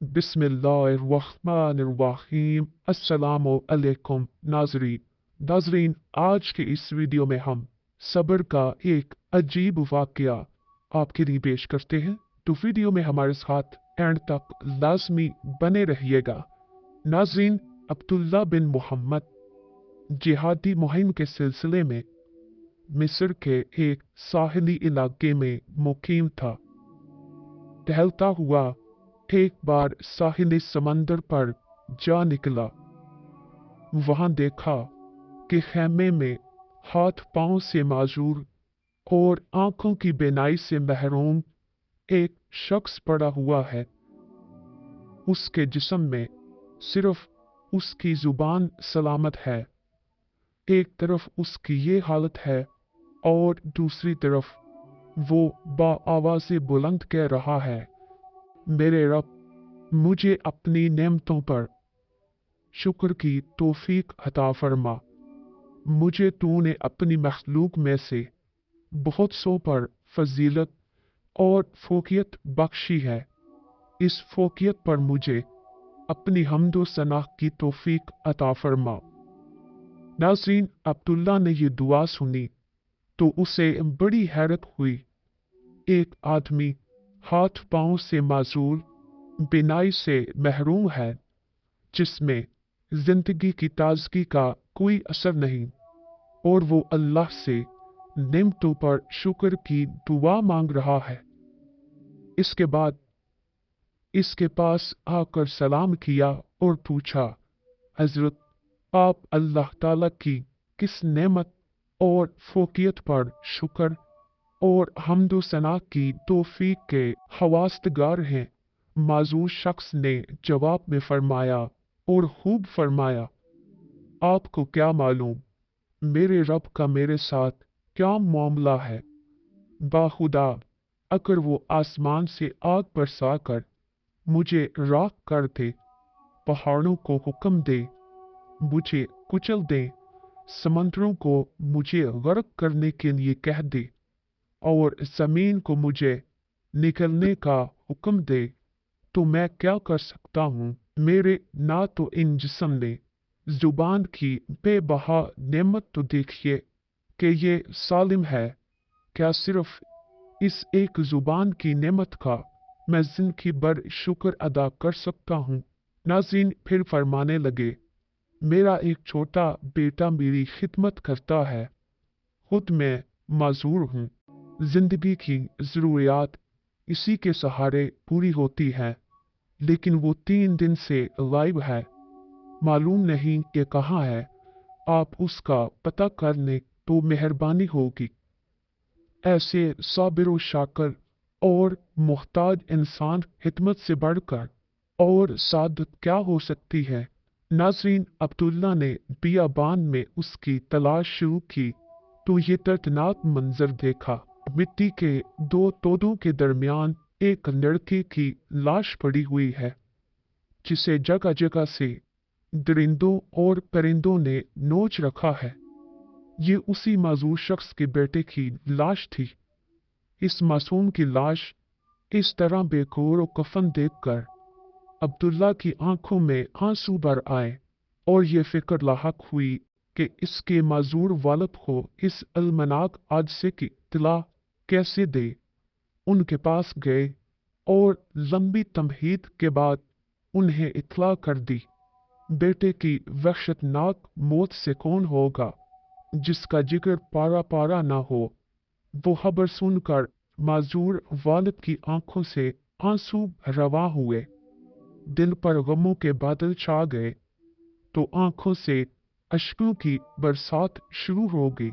बिस्मिल्लाहिर्रहमानिर्रहीम। अस्सलामु अलैकुम नाज़रीन। आज के इस वीडियो में हम सब्र का एक अजीब वाक़या आपके लिए पेश करते हैं, तो वीडियो में हमारे साथ एंड तक लाजमी बने रहिएगा। नाज़रीन, अब्दुल्ला बिन मोहम्मद जिहादी मुहिम के सिलसिले में मिस्र के एक साहिली इलाके में मुकीम था। टहलता हुआ एक बार साहिल समंदर पर जा निकला। वहां देखा कि खैमे में हाथ पांव से माजूर और आंखों की बीनाई से महरूम एक शख्स पड़ा हुआ है। उसके जिस्म में सिर्फ उसकी जुबान सलामत है। एक तरफ उसकी ये हालत है और दूसरी तरफ वो बाआवाज़े बुलंद कह रहा है, मेरे रब, मुझे अपनी नेमतों पर शुक्र की तौफीक अता फरमा। मुझे तूने अपनी मखलूक में से बहुत सौ पर फजीलत और फोकियत बख्शी है। इस फोकियत पर मुझे अपनी हम्दो सनाह की तौफीक अता फरमा। नाज़रीन, अब्दुल्ला ने ये दुआ सुनी तो उसे बड़ी हैरत हुई। एक आदमी हाथ पांव से माजूल, बिनाई से महरूम है, जिसमें जिंदगी की ताजगी का कोई असर नहीं, और वो अल्लाह से नेमतों पर शुक्र की दुआ मांग रहा है। इसके बाद इसके पास आकर सलाम किया और पूछा, हजरत, आप अल्लाह ताला की किस नेमत और फोकियत पर शुक्र और हम्दो सना की तौफीक के हवास्तगार हैं? माजूर शख्स ने जवाब में फरमाया और खूब फरमाया, आपको क्या मालूम मेरे रब का मेरे साथ क्या मामला है। बाखुदा, अगर वो आसमान से आग बरसाकर मुझे राख कर दे, पहाड़ों को हुक्म दे मुझे कुचल दे, समंदरों को मुझे गर्क करने के लिए कह दे और जमीन को मुझे निकलने का हुक्म दे, तो मैं क्या कर सकता हूँ। मेरे ना तो इन जिस्म ने जुबान की बेबहा नेमत तो देखिए कि ये सालिम है, क्या सिर्फ इस एक जुबान की नेमत का मैं जिंदगी भर शुक्र अदा कर सकता हूँ। नाज़रीन फिर फरमाने लगे, मेरा एक छोटा बेटा मेरी खिदमत करता है, खुद मैं माजूर हूँ। जिंदगी की ज़रूरियात इसी के सहारे पूरी होती है, लेकिन वो 3 दिन से गायब है, मालूम नहीं कि कहाँ है। आप उसका पता कर लें तो मेहरबानी होगी। ऐसे साबिर व शाकर और मुहताज इंसान हिकमत से बढ़कर और सादत क्या हो सकती है। नाज़रीन, अब्दुल्ला ने बियाबान में उसकी तलाश शुरू की तो ये दर्दनाक मंजर देखा। मिट्टी के 2 तोदों के दरमियान एक लड़के की लाश पड़ी हुई है, जिसे जगह जगह से दरिंदों और परिंदों ने नोच रखा है। ये उसी माजूर शख्स के बेटे की लाश थी। इस मासूम की लाश इस तरह बेकोर और कफन देखकर अब्दुल्ला की आंखों में आंसू भर आए और ये फिक्र लाहक हुई कि इसके माजूर वालिद को इस अलमनाक हादसे की इत्तला कैसे दे। उनके पास गए और लंबी तमहीद के बाद उन्हें इत्तला कर दी। बेटे की वहशतनाक मौत से कौन होगा जिसका जिगर पारा पारा ना हो। वो खबर सुनकर माजूर वालिद की आंखों से आंसू रवा हुए। दिल पर गमों के बादल छा गए तो आंखों से अश्कों की बरसात शुरू हो गई।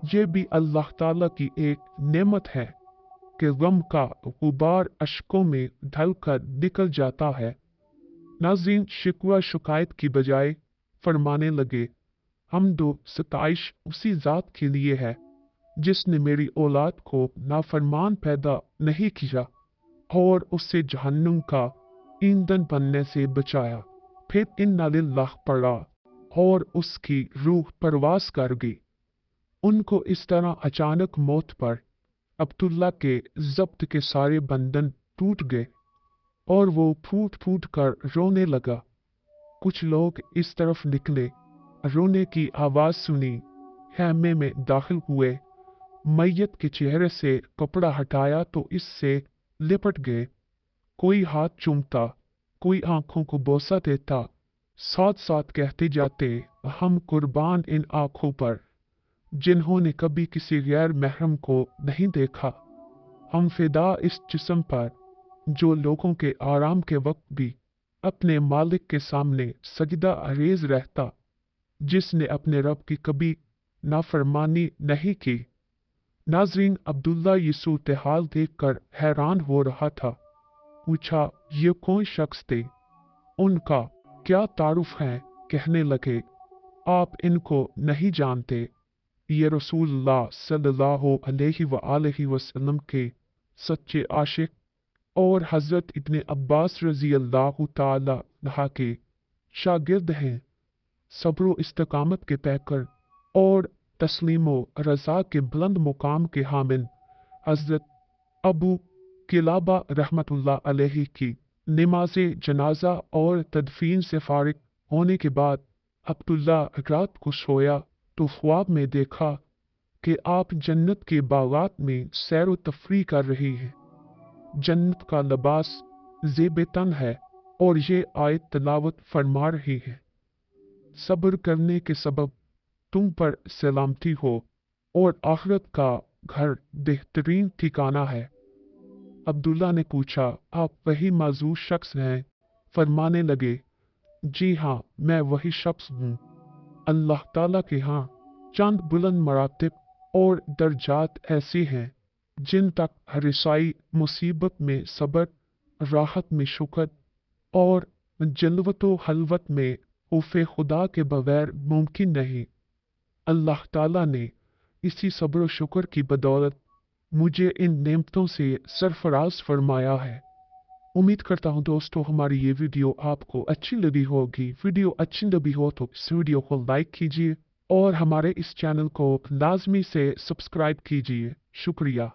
ये भी अल्लाह ताला की एक नेमत है कि गम का गुबार अश्कों में ढलकर निकल जाता है। नाज़रीन, शिकवा शिकायत की बजाय फरमाने लगे, हमदो सताइश उसी ज़ात के लिए है जिसने मेरी औलाद को नाफरमान पैदा नहीं किया और उससे जहन्नुम का ईंधन बनने से बचाया। फिर इन्ना लिल्लाह पड़ा और उसकी रूह परवास कर गई। उनको इस तरह अचानक मौत पर अब्दुल्ला के जब्त के सारे बंधन टूट गए। और वो फूट फूट कर रोने लगा। कुछ लोग इस तरफ निकले, रोने की आवाज सुनी, खेमे में दाखिल हुए, मैयत के चेहरे से कपड़ा हटाया तो इससे लिपट गए। कोई हाथ चूमता, कोई आंखों को बोसा देता, साथ साथ कहते जाते, हम कुर्बान इन आंखों पर जिन्होंने कभी किसी गैर महरम को नहीं देखा। हम फिदा इस जिस्म पर जो लोगों के आराम के वक्त भी अपने मालिक के सामने सजदा अरेज रहता, जिसने अपने रब की कभी नाफरमानी नहीं की। नाजरीन, अब्दुल्ला ये सूरत हाल देखकर हैरान हो रहा था। पूछा, ये कौन शख्स थे? उनका क्या तारुफ है? कहने लगे, आप इनको नहीं जानते। ये रसूलुल्लाह सल्लल्लाहु अलैहि वसल्लम के सच्चे आशिक और हजरत इब्ने अब्बास रजी अल्लाह ताला अन्हा के शागिर्द हैं। सब्र इस्तकामत के पैकर और तस्लीमो रजा के बुलंद मुकाम के हामिल हजरत अबू किलाबा रहमतुल्लाह अलैहि की नमाज जनाजा और तदफीन से फारिग होने के बाद अब्दुल्ला रात को सोया तो ख्वाब में देखा कि आप जन्नत के बागात में सैर व तफरी कर रही हैं। जन्नत का लिबास ज़ेब तन है और ये आयत तलावत फरमा रही है, सब्र करने के सबब तुम पर सलामती हो और आखिरत का घर बेहतरीन ठिकाना है। अब्दुल्ला ने पूछा, आप वही माजूर शख्स हैं? फरमाने लगे, जी हाँ, मैं वही शख्स हूँ। अल्लाह ताला के यहाँ चंद बुलंद मरातिब और दर्जात ऐसी हैं जिन तक हरिसाई मुसीबत में सब्र, राहत में शुक्र और जलवत व हलवत में खौफ खुदा के बगैर मुमकिन नहीं। अल्लाह ताला ने इसी सब्र व शुक्र की बदौलत मुझे इन नेमतों से सरफराज फरमाया है। उम्मीद करता हूँ दोस्तों हमारी ये वीडियो आपको अच्छी लगी होगी। वीडियो अच्छी लगी हो तो इस वीडियो को लाइक कीजिए और हमारे इस चैनल को लाजमी से सब्सक्राइब कीजिए। शुक्रिया।